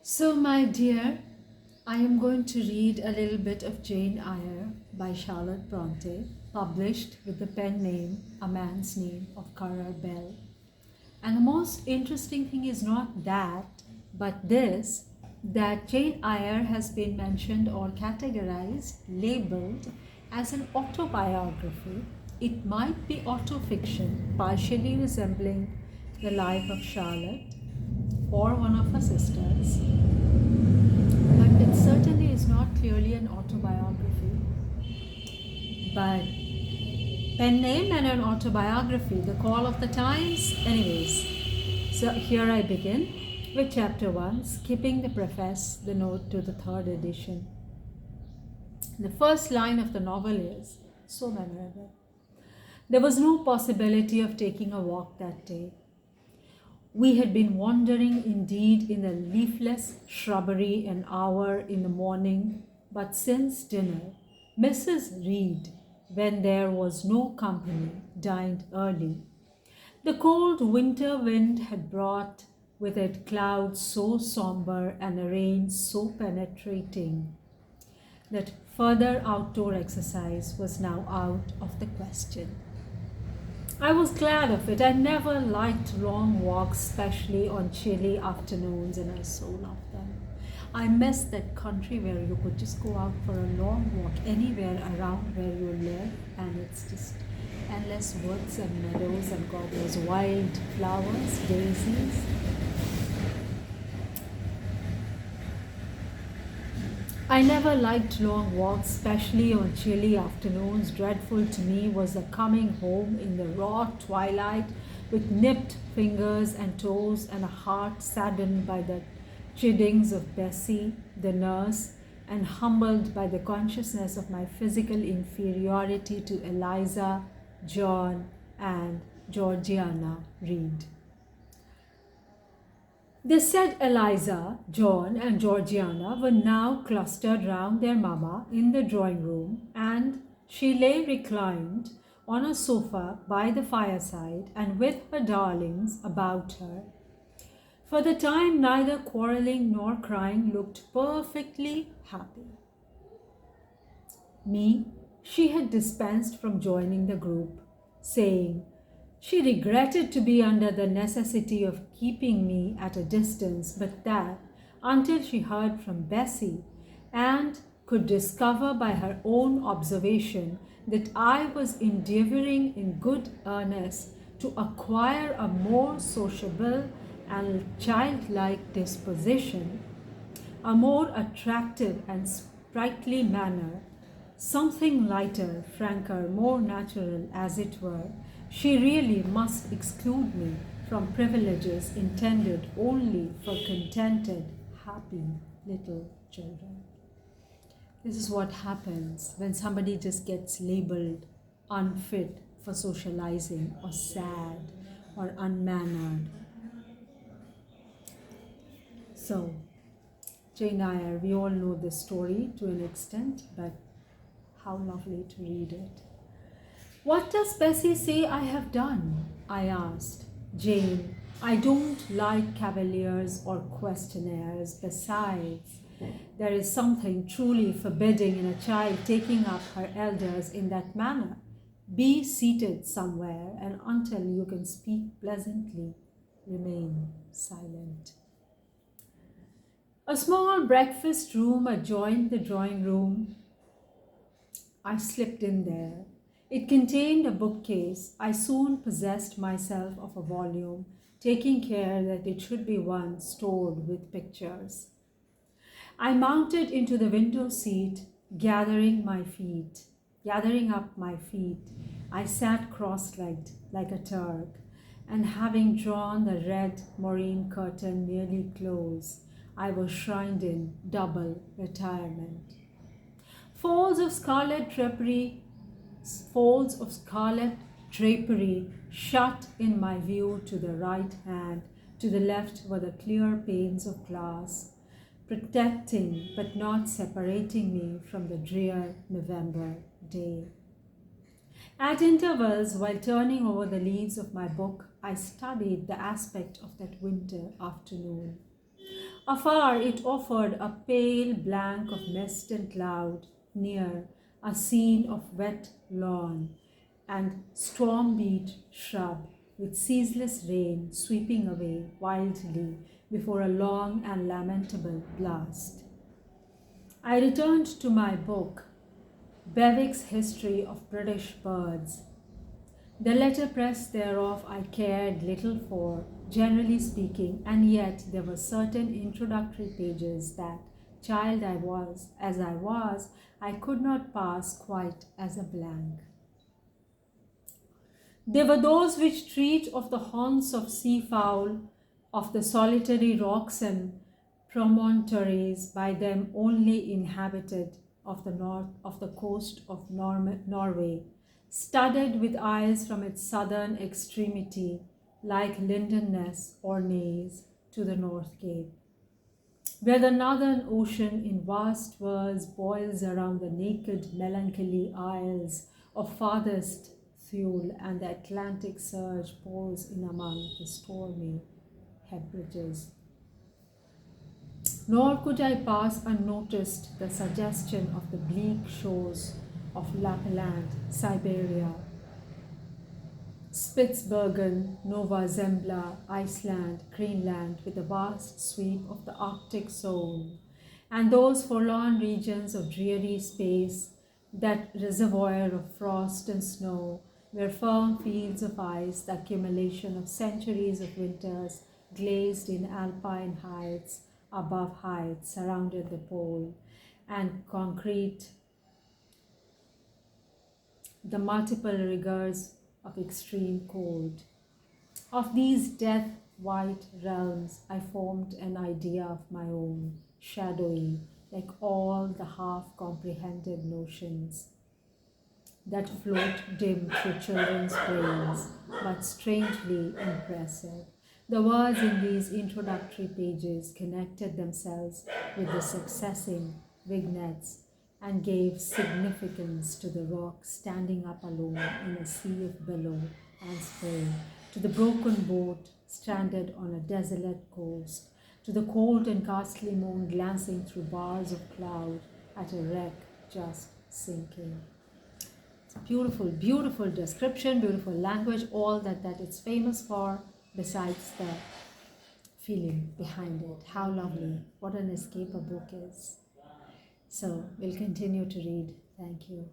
So, my dear, I am going to read a little bit of Jane Eyre by Charlotte Bronte, published with the pen name A Man's Name of Currer Bell. And the most interesting thing is not that, but this that Jane Eyre has been mentioned or categorized, labeled as an autobiography. It might be autofiction, partially resembling the life of Charlotte or one of her sisters, but it certainly is not clearly an autobiography. But pen name and an autobiography, the call of the times. Anyways, so here I begin with chapter 1, skipping the preface, the note to the third edition. The first line of the novel is so memorable. There was no possibility of taking a walk that day. We had been wandering indeed in the leafless shrubbery an hour in the morning, but since dinner, Mrs. Reed, when there was no company, dined early. The cold winter wind had brought with it clouds so somber and a rain so penetrating that further outdoor exercise was now out of the question. I was glad of it. I never liked long walks, especially on chilly afternoons, and I so loved them. I missed that country where you could just go out for a long walk anywhere around where you live, and it's just endless woods and meadows, and God, those wild flowers, daisies. I never liked long walks, especially on chilly afternoons. Dreadful to me was the coming home in the raw twilight with nipped fingers and toes and a heart saddened by the chidings of Bessie, the nurse, and humbled by the consciousness of my physical inferiority to Eliza, John, and Georgiana Reed. The said Eliza, John, and Georgiana were now clustered round their mamma in the drawing room, and she lay reclined on a sofa by the fireside and with her darlings about her. For the time, neither quarrelling nor crying, looked perfectly happy. Me, she had dispensed from joining the group, saying, she regretted to be under the necessity of keeping me at a distance, but that until she heard from Bessie and could discover by her own observation that I was endeavoring in good earnest to acquire a more sociable and childlike disposition, a more attractive and sprightly manner, something lighter, franker, more natural, as it were, she really must exclude me from privileges intended only for contented, happy little children. This is what happens when somebody just gets labeled unfit for socializing or sad or unmannered. So, Jane Eyre, we all know this story to an extent, but how lovely to read it. What does Bessie say I have done? I asked. Jane, I don't like cavaliers or questionnaires. Besides, there is something truly forbidding in a child taking up her elders in that manner. Be seated somewhere, and until you can speak pleasantly, remain silent. A small breakfast room adjoined the drawing room. I slipped in there. It contained a bookcase. I soon possessed myself of a volume, taking care that it should be one stored with pictures. I mounted into the window seat, gathering up my feet. I sat cross-legged like a Turk, and having drawn the red moreen curtain nearly close, I was shrined in double retirement. Folds of scarlet drapery shut in my view to the right hand. To the left were the clear panes of glass, protecting but not separating me from the drear November day. At intervals, while turning over the leaves of my book, I studied the aspect of that winter afternoon. Afar it offered a pale blank of mist and cloud, near a scene of wet lawn and storm-beat shrub with ceaseless rain sweeping away wildly before a long and lamentable blast. I returned to my book, Bewick's History of British Birds. The letterpress thereof I cared little for, generally speaking, and yet there were certain introductory pages that, child as I was, I could not pass quite as a blank. They were those which treat of the haunts of seafowl, of the solitary rocks and promontories by them only inhabited, of the north of the coast of Norway, studded with isles from its southern extremity, like Lindenness or Naze, to the North Cape, where the northern ocean in vast whirls boils around the naked melancholy isles of farthest Thule, and the Atlantic surge pours in among the stormy Hebrides. Nor could I pass unnoticed the suggestion of the bleak shores of Lapland, Siberia, Spitsbergen, Nova Zembla, Iceland, Greenland, with the vast sweep of the Arctic zone, and those forlorn regions of dreary space, that reservoir of frost and snow, where firm fields of ice, the accumulation of centuries of winters, glazed in alpine heights above heights, surrounded the pole, and concrete the multiple rigors of extreme cold. Of these death-white realms I formed an idea of my own, shadowy, like all the half-comprehended notions that float dim through children's brains, but strangely impressive. The words in these introductory pages connected themselves with the succeeding vignettes and gave significance to the rock standing up alone in a sea of billow and spray, to the broken boat stranded on a desolate coast, to the cold and ghastly moon glancing through bars of cloud at a wreck just sinking. It's a beautiful, beautiful description, beautiful language, all that it's famous for, besides the feeling behind it. How lovely. What an escape a book is. So we'll continue to read. Thank you.